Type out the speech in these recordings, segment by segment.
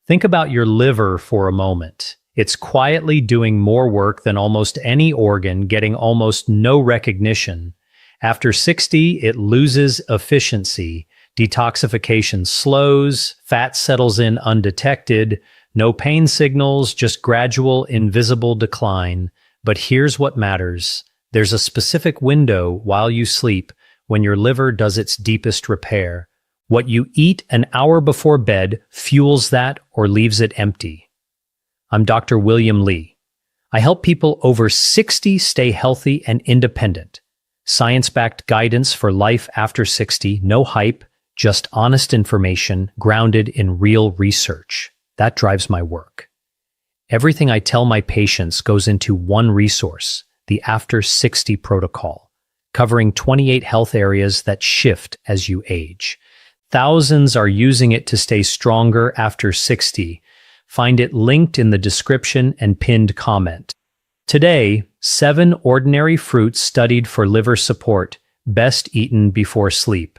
Think about your liver for a moment. It's quietly doing more work than almost any organ, getting almost no recognition. After 60, it loses efficiency. Detoxification slows, fat settles in undetected, no pain signals, just gradual, invisible decline. But here's what matters. There's a specific window while you sleep when your liver does its deepest repair. What you eat an hour before bed fuels that or leaves it empty. I'm Dr. William Lee. I help people over 60 stay healthy and independent. Science-backed guidance for life after 60, no hype, just honest information grounded in real research. That drives my work. Everything I tell my patients goes into one resource, the After 60 Protocol, covering 28 health areas that shift as you age. Thousands are using it to stay stronger after 60. Find it linked in the description and pinned comment. Today, 7 ordinary fruits studied for liver support, best eaten before sleep.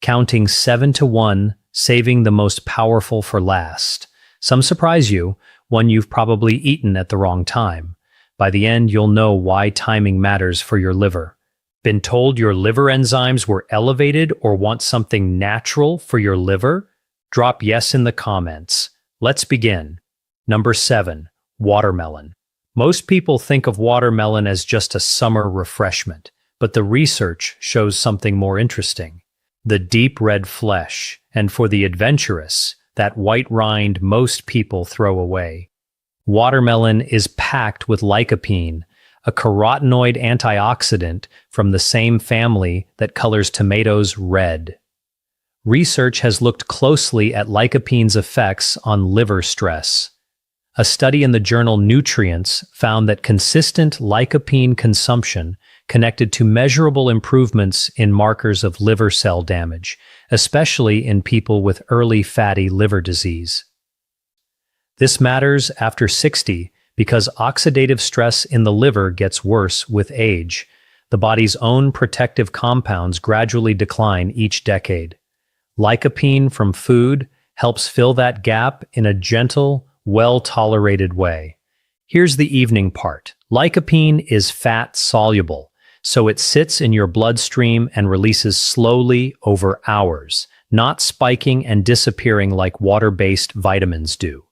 Counting 7 to 1, saving the most powerful for last. Some surprise you, one you've probably eaten at the wrong time. By the end, you'll know why timing matters for your liver. Been told your liver enzymes were elevated or want something natural for your liver? Drop yes in the comments. Let's begin. Number 7, watermelon. Most people think of watermelon as just a summer refreshment, but the research shows something more interesting. The deep red flesh, and for the adventurous, that white rind most people throw away. Watermelon is packed with lycopene, a carotenoid antioxidant from the same family that colors tomatoes red. Research has looked closely at lycopene's effects on liver stress. A study in the journal Nutrients found that consistent lycopene consumption connected to measurable improvements in markers of liver cell damage, especially in people with early fatty liver disease. This matters after 60 because oxidative stress in the liver gets worse with age. The body's own protective compounds gradually decline each decade. Lycopene from food helps fill that gap in a gentle, well-tolerated way. Here's the evening part. Lycopene is fat-soluble, so it sits in your bloodstream and releases slowly over hours, not spiking and disappearing like water-based vitamins do.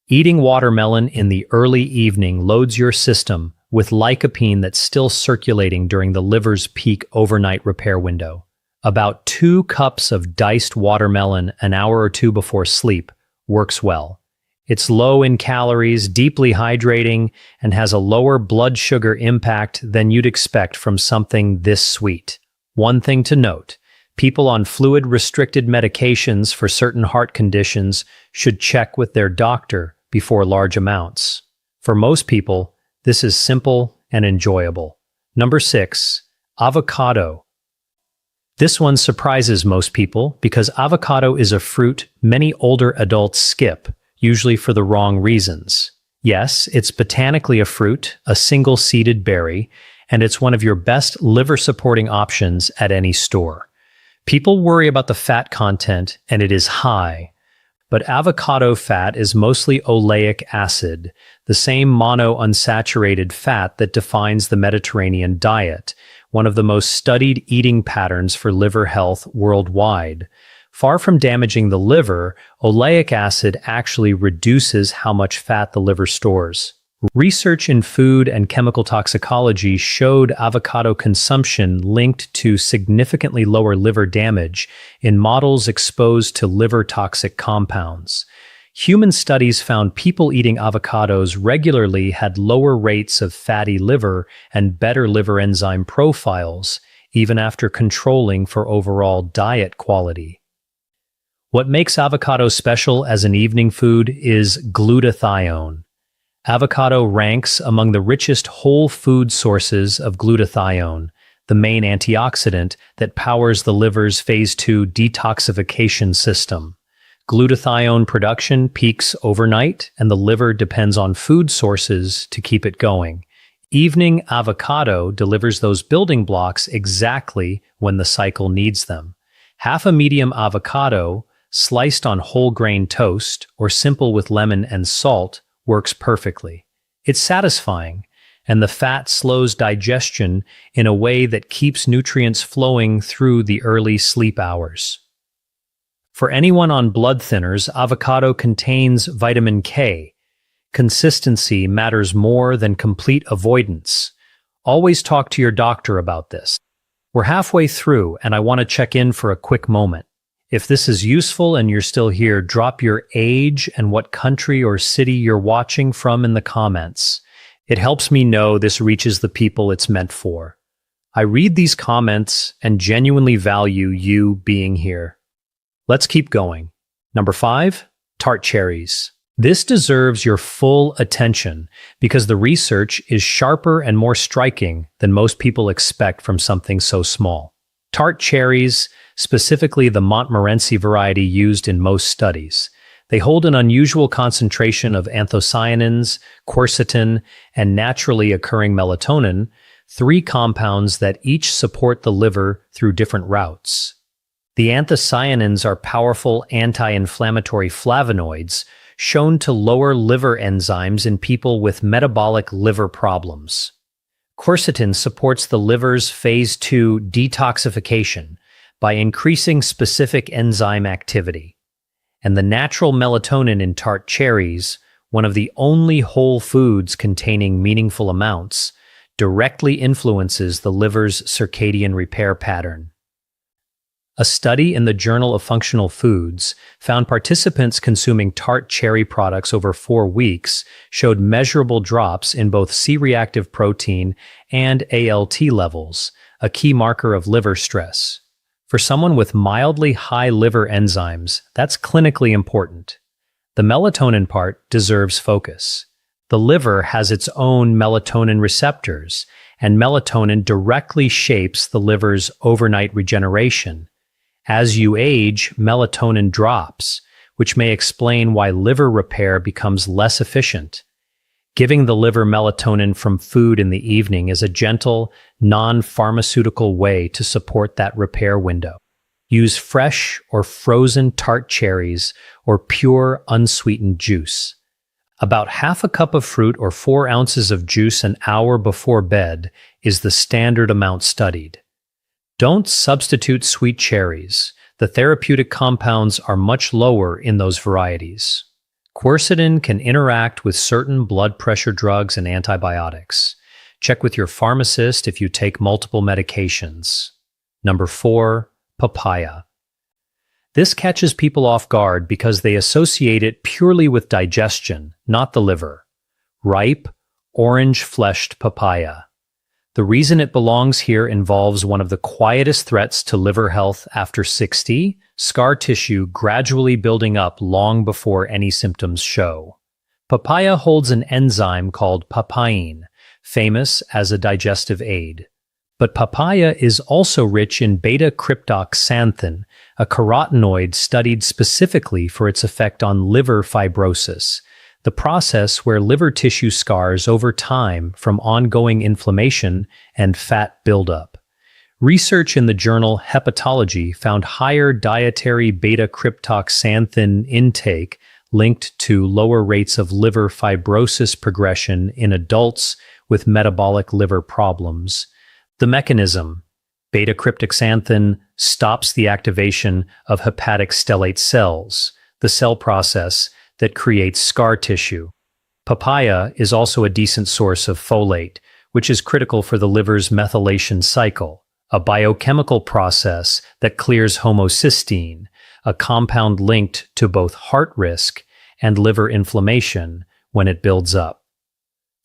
Eating watermelon in the early evening loads your system with lycopene that's still circulating during the liver's peak overnight repair window. About 2 cups of diced watermelon an hour or 2 before sleep works well. It's low in calories, deeply hydrating, and has a lower blood sugar impact than you'd expect from something this sweet. One thing to note, people on fluid-restricted medications for certain heart conditions should check with their doctor before large amounts. For most people, this is simple and enjoyable. Number 6, avocado. This one surprises most people because avocado is a fruit many older adults skip, usually for the wrong reasons. Yes, it's botanically a fruit, a single-seeded berry, and it's one of your best liver-supporting options at any store. People worry about the fat content, and it is high. But avocado fat is mostly oleic acid, the same monounsaturated fat that defines the Mediterranean diet, one of the most studied eating patterns for liver health worldwide. Far from damaging the liver, oleic acid actually reduces how much fat the liver stores. Research in food and chemical toxicology showed avocado consumption linked to significantly lower liver damage in models exposed to liver-toxic compounds. Human studies found people eating avocados regularly had lower rates of fatty liver and better liver enzyme profiles, even after controlling for overall diet quality. What makes avocado special as an evening food is glutathione. Avocado ranks among the richest whole food sources of glutathione, the main antioxidant that powers the liver's phase 2 detoxification system. Glutathione production peaks overnight, and the liver depends on food sources to keep it going. Evening avocado delivers those building blocks exactly when the cycle needs them. Half a medium avocado, sliced on whole grain toast or simple with lemon and salt, works perfectly. It's satisfying, and the fat slows digestion in a way that keeps nutrients flowing through the early sleep hours. For anyone on blood thinners, avocado contains vitamin K. Consistency matters more than complete avoidance. Always talk to your doctor about this. We're halfway through, and I want to check in for a quick moment. If this is useful and you're still here, drop your age and what country or city you're watching from in the comments. It helps me know this reaches the people it's meant for. I read these comments and genuinely value you being here. Let's keep going. Number 5, tart cherries. This deserves your full attention because the research is sharper and more striking than most people expect from something so small. Tart cherries, specifically the Montmorency variety used in most studies, they hold an unusual concentration of anthocyanins, quercetin, and naturally occurring melatonin, 3 compounds that each support the liver through different routes. The anthocyanins are powerful anti-inflammatory flavonoids shown to lower liver enzymes in people with metabolic liver problems. Quercetin supports the liver's phase 2 detoxification by increasing specific enzyme activity. And the natural melatonin in tart cherries, one of the only whole foods containing meaningful amounts, directly influences the liver's circadian repair pattern. A study in the Journal of Functional Foods found participants consuming tart cherry products over 4 weeks showed measurable drops in both C-reactive protein and ALT levels, a key marker of liver stress. For someone with mildly high liver enzymes, that's clinically important. The melatonin part deserves focus. The liver has its own melatonin receptors, and melatonin directly shapes the liver's overnight regeneration. As you age, melatonin drops, which may explain why liver repair becomes less efficient. Giving the liver melatonin from food in the evening is a gentle, non-pharmaceutical way to support that repair window. Use fresh or frozen tart cherries or pure unsweetened juice. About half a cup of fruit or 4 ounces of juice an hour before bed is the standard amount studied. Don't substitute sweet cherries. The therapeutic compounds are much lower in those varieties. Quercetin can interact with certain blood pressure drugs and antibiotics. Check with your pharmacist if you take multiple medications. Number 4, papaya. This catches people off guard because they associate it purely with digestion, not the liver. Ripe, orange-fleshed papaya. The reason it belongs here involves one of the quietest threats to liver health after 60, scar tissue gradually building up long before any symptoms show. Papaya holds an enzyme called papain, famous as a digestive aid. But papaya is also rich in beta-cryptoxanthin, a carotenoid studied specifically for its effect on liver fibrosis, the process where liver tissue scars over time from ongoing inflammation and fat buildup. Research in the journal Hepatology found higher dietary beta-cryptoxanthin intake linked to lower rates of liver fibrosis progression in adults with metabolic liver problems. The mechanism: beta-cryptoxanthin stops the activation of hepatic stellate cells, the cell process that creates scar tissue. Papaya is also a decent source of folate, which is critical for the liver's methylation cycle, a biochemical process that clears homocysteine, a compound linked to both heart risk and liver inflammation when it builds up.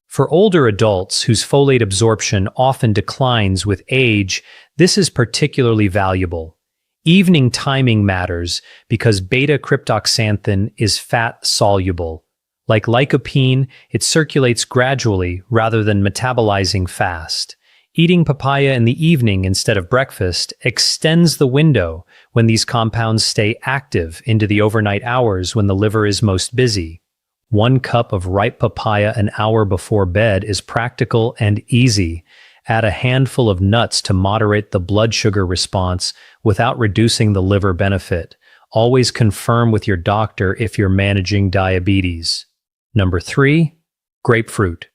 For older adults whose folate absorption often declines with age, this is particularly valuable. Evening timing matters because beta-cryptoxanthin is fat-soluble. Like lycopene, it circulates gradually rather than metabolizing fast. Eating papaya in the evening instead of breakfast extends the window when these compounds stay active into the overnight hours when the liver is most busy. 1 cup of ripe papaya an hour before bed is practical and easy. Add a handful of nuts to moderate the blood sugar response without reducing the liver benefit. Always confirm with your doctor if you're managing diabetes. Number 3, grapefruit.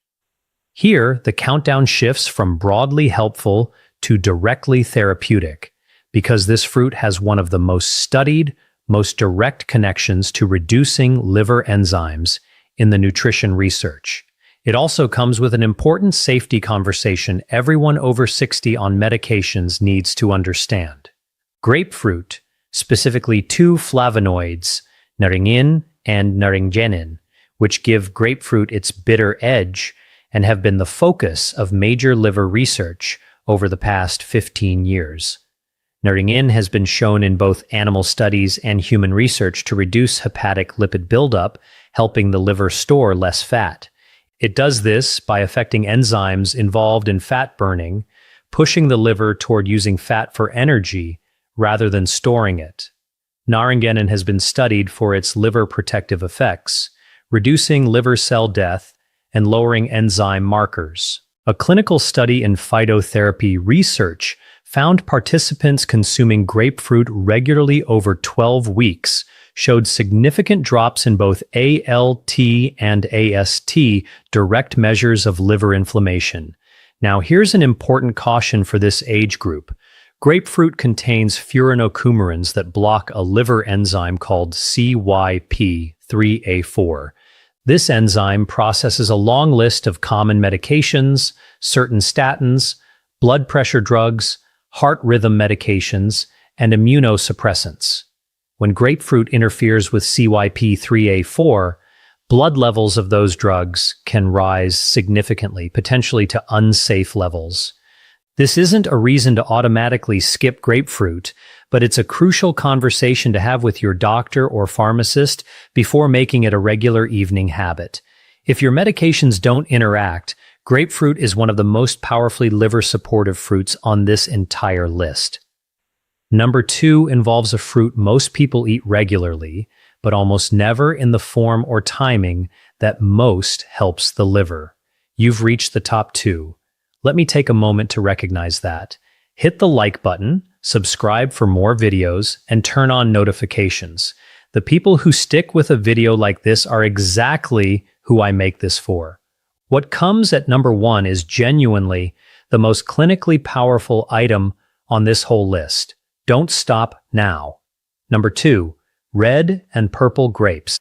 Here, the countdown shifts from broadly helpful to directly therapeutic, because this fruit has one of the most studied, most direct connections to reducing liver enzymes in the nutrition research. It also comes with an important safety conversation everyone over 60 on medications needs to understand. Grapefruit, specifically 2 flavonoids, naringin and naringenin, which give grapefruit its bitter edge and have been the focus of major liver research over the past 15 years. Naringin has been shown in both animal studies and human research to reduce hepatic lipid buildup, helping the liver store less fat. It does this by affecting enzymes involved in fat burning, pushing the liver toward using fat for energy rather than storing it. Naringenin has been studied for its liver protective effects, reducing liver cell death and lowering enzyme markers. A clinical study in phytotherapy research found participants consuming grapefruit regularly over 12 weeks showed significant drops in both ALT and AST, direct measures of liver inflammation. Now, here's an important caution for this age group. Grapefruit contains furanocoumarins that block a liver enzyme called CYP3A4. This enzyme processes a long list of common medications, certain statins, blood pressure drugs, heart rhythm medications, and immunosuppressants. When grapefruit interferes with CYP3A4, blood levels of those drugs can rise significantly, potentially to unsafe levels. This isn't a reason to automatically skip grapefruit, but it's a crucial conversation to have with your doctor or pharmacist before making it a regular evening habit. If your medications don't interact, grapefruit is one of the most powerfully liver-supportive fruits on this entire list. Number 2 involves a fruit most people eat regularly, but almost never in the form or timing that most helps the liver. You've reached the top 2. Let me take a moment to recognize that. Hit the like button, subscribe for more videos, and turn on notifications. The people who stick with a video like this are exactly who I make this for. What comes at number 1 is genuinely the most clinically powerful item on this whole list. Don't stop now. Number 2, red and purple grapes.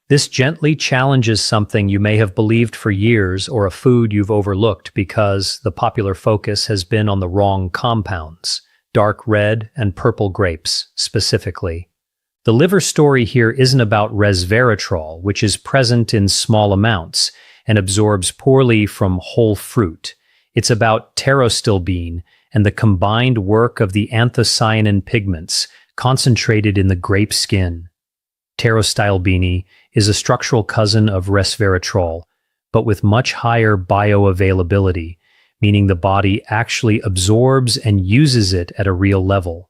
This gently challenges something you may have believed for years or a food you've overlooked because the popular focus has been on the wrong compounds, dark red and purple grapes specifically. The liver story here isn't about resveratrol, which is present in small amounts and absorbs poorly from whole fruit. It's about pterostilbene and the combined work of the anthocyanin pigments concentrated in the grape skin. Pterostilbene is a structural cousin of resveratrol, but with much higher bioavailability, meaning the body actually absorbs and uses it at a real level.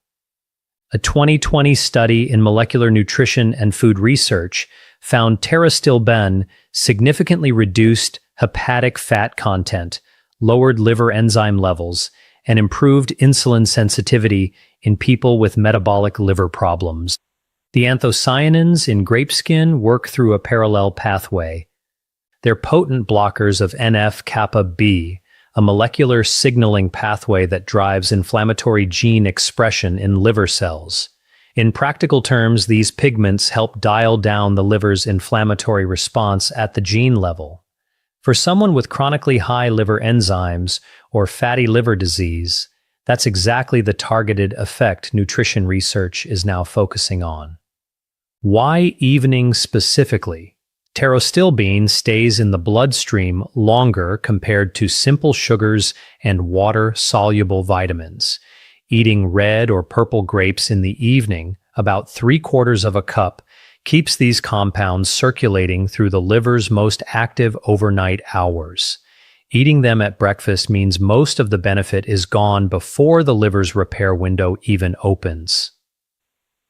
A 2020 study in molecular nutrition and food research found pterostilbene significantly reduced hepatic fat content, lowered liver enzyme levels, and improved insulin sensitivity in people with metabolic liver problems. The anthocyanins in grape skin work through a parallel pathway. They're potent blockers of NF-kappa B, a molecular signaling pathway that drives inflammatory gene expression in liver cells. In practical terms, these pigments help dial down the liver's inflammatory response at the gene level. For someone with chronically high liver enzymes or fatty liver disease, that's exactly the targeted effect nutrition research is now focusing on. Why evening specifically? Pterostilbene stays in the bloodstream longer compared to simple sugars and water-soluble vitamins. Eating red or purple grapes in the evening, about 3/4 of a cup, keeps these compounds circulating through the liver's most active overnight hours. Eating them at breakfast means most of the benefit is gone before the liver's repair window even opens.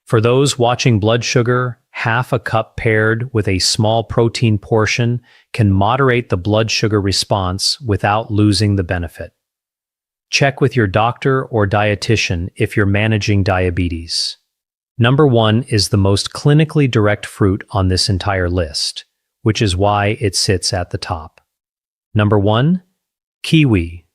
For those watching blood sugar, half a cup paired with a small protein portion can moderate the blood sugar response without losing the benefit. Check with your doctor or dietitian if you're managing diabetes. Number 1 is the most clinically direct fruit on this entire list, which is why it sits at the top. Number 1, kiwi.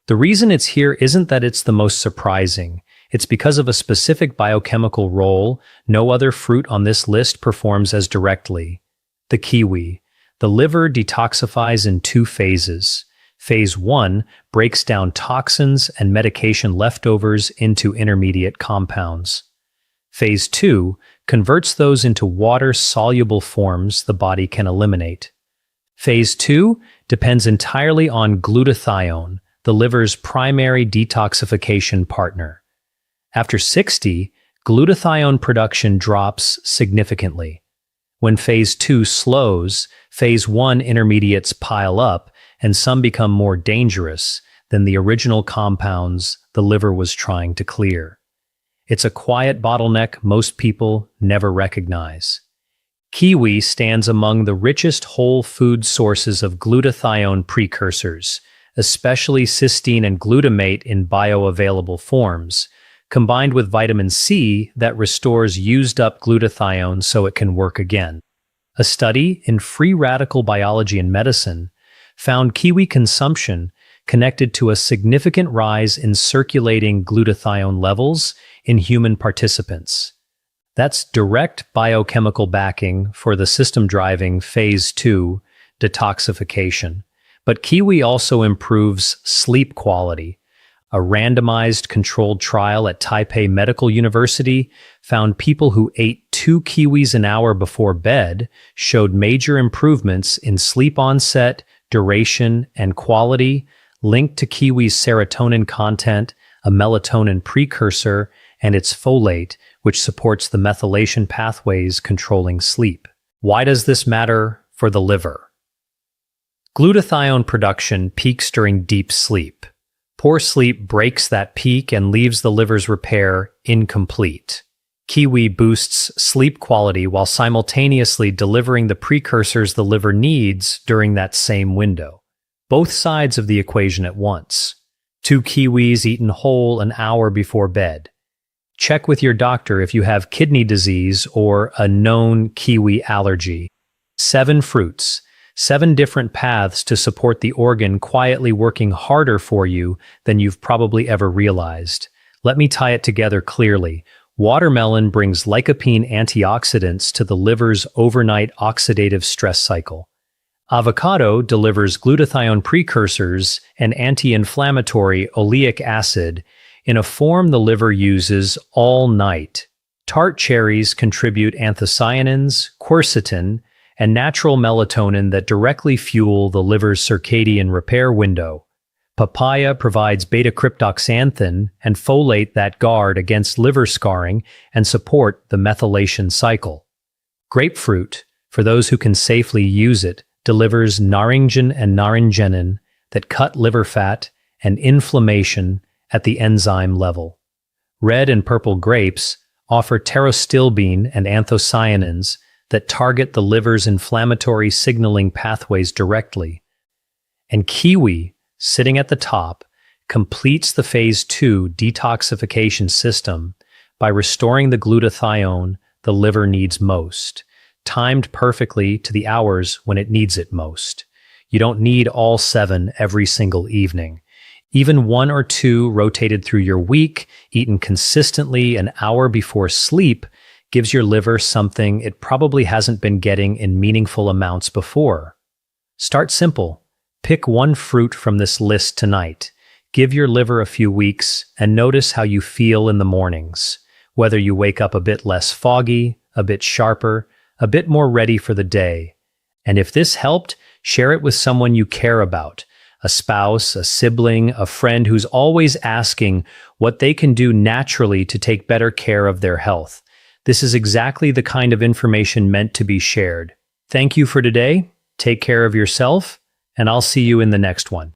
The reason it's here isn't that it's the most surprising. It's because of a specific biochemical role no other fruit on this list performs as directly. The kiwi. The liver detoxifies in 2 phases. Phase 1 breaks down toxins and medication leftovers into intermediate compounds. Phase 2 converts those into water-soluble forms the body can eliminate. Phase 2 depends entirely on glutathione, the liver's primary detoxification partner. After 60, glutathione production drops significantly. When Phase 2 slows, Phase 1 intermediates pile up, and some become more dangerous than the original compounds the liver was trying to clear. It's a quiet bottleneck most people never recognize. Kiwi stands among the richest whole food sources of glutathione precursors, especially cysteine and glutamate in bioavailable forms, combined with vitamin C that restores used-up glutathione so it can work again. A study in Free Radical Biology and Medicine found kiwi consumption connected to a significant rise in circulating glutathione levels in human participants. That's direct biochemical backing for the system-driving Phase 2 detoxification. But kiwi also improves sleep quality. A randomized controlled trial at Taipei Medical University found people who ate 2 kiwis an hour before bed showed major improvements in sleep onset, duration, and quality, linked to kiwi's serotonin content, a melatonin precursor, and its folate, which supports the methylation pathways controlling sleep. Why does this matter for the liver? Glutathione production peaks during deep sleep. Poor sleep breaks that peak and leaves the liver's repair incomplete. Kiwi boosts sleep quality while simultaneously delivering the precursors the liver needs during that same window. Both sides of the equation at once. 2 kiwis eaten whole an hour before bed. Check with your doctor if you have kidney disease or a known kiwi allergy. 7 fruits. 7 different paths to support the organ quietly working harder for you than you've probably ever realized. Let me tie it together clearly. Watermelon brings lycopene antioxidants to the liver's overnight oxidative stress cycle. Avocado delivers glutathione precursors and anti-inflammatory oleic acid in a form the liver uses all night. Tart cherries contribute anthocyanins, quercetin, and natural melatonin that directly fuel the liver's circadian repair window. Papaya provides beta-cryptoxanthin and folate that guard against liver scarring and support the methylation cycle. Grapefruit, for those who can safely use it, delivers naringin and naringenin that cut liver fat and inflammation at the enzyme level. Red and purple grapes offer pterostilbene and anthocyanins that target the liver's inflammatory signaling pathways directly. And kiwi, sitting at the top, completes the Phase 2 detoxification system by restoring the glutathione the liver needs most, timed perfectly to the hours when it needs it most. You don't need all 7 every single evening. Even 1 or 2 rotated through your week, eaten consistently an hour before sleep, gives your liver something it probably hasn't been getting in meaningful amounts before. Start simple. Pick 1 fruit from this list tonight. Give your liver a few weeks and notice how you feel in the mornings, whether you wake up a bit less foggy, a bit sharper, a bit more ready for the day. And if this helped, share it with someone you care about, a spouse, a sibling, a friend who's always asking what they can do naturally to take better care of their health. This is exactly the kind of information meant to be shared. Thank you for today. Take care of yourself, and I'll see you in the next one.